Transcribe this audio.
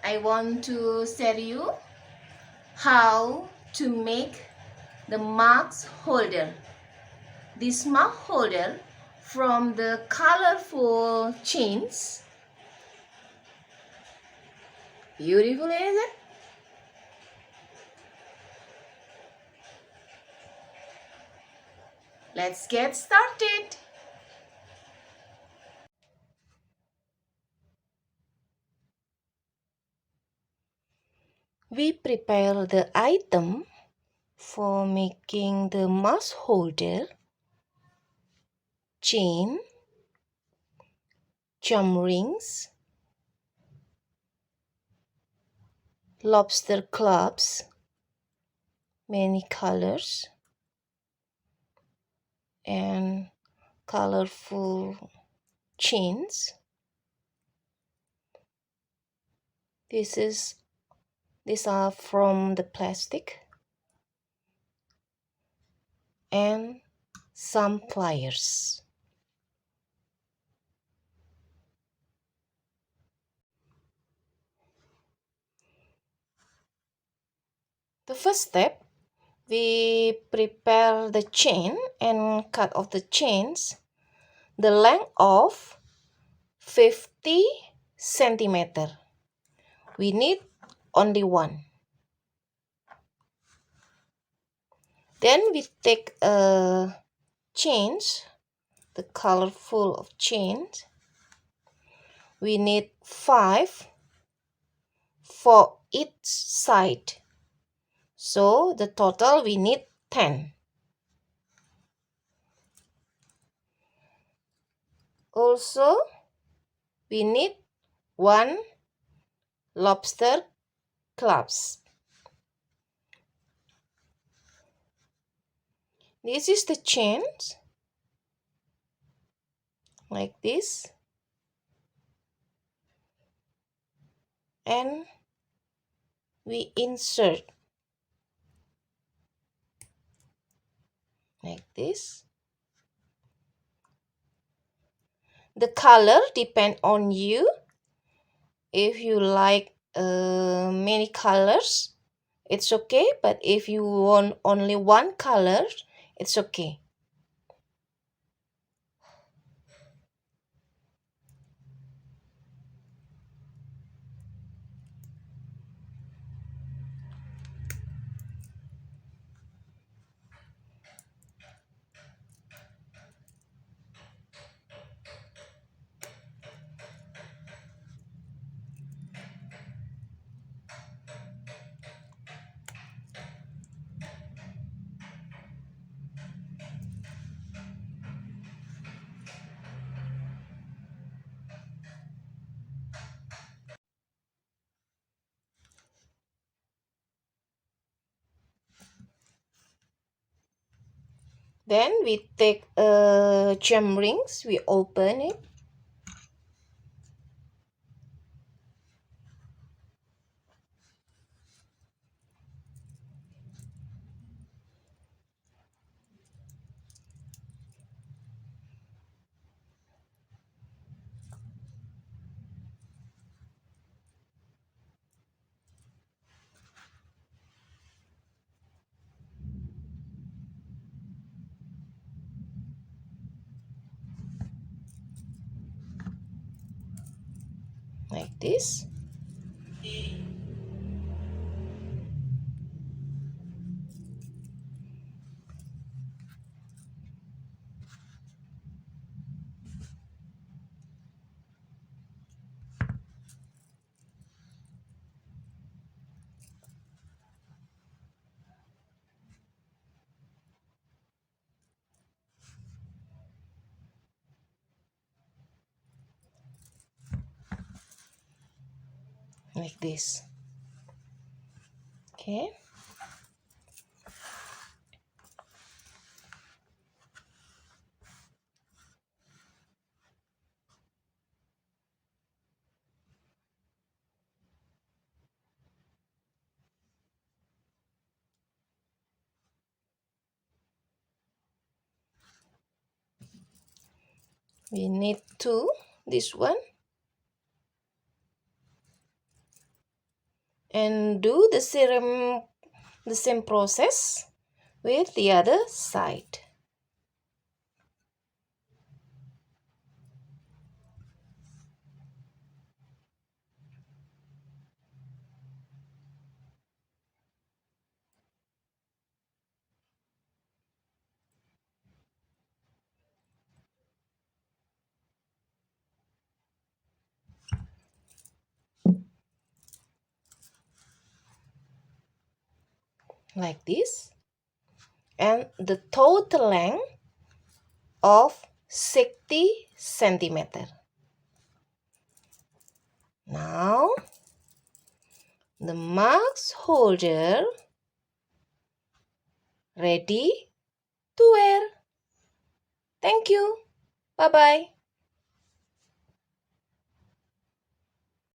I want to share you how to make the marks holder. This mark holder from the colorful chains. Beautiful, isn't it? Let's get started. We prepare the item for making the mask holder: chain, jump rings, lobster clubs, many colors, and colorful chains. These are from the plastic, and some pliers. The first step, we prepare the chain and cut off the chains the length of 50 centimeter. We need only one. Then we take chains, the colorful of chains. We need 5 for each side. So the total we need 10. Also, we need 1 lobster clubs. This is the chains, like this, and we insert like this. The color depend on you. If you like many colors, it's okay, but if you want only one color, it's okay. Then we take gem rings, we open it. Like this. Like this. Okay. We need 2, this one. and do the same process with the other side. Like this, and the total length of 60 centimeter. Now the mask holder ready to wear. Thank you. Bye bye.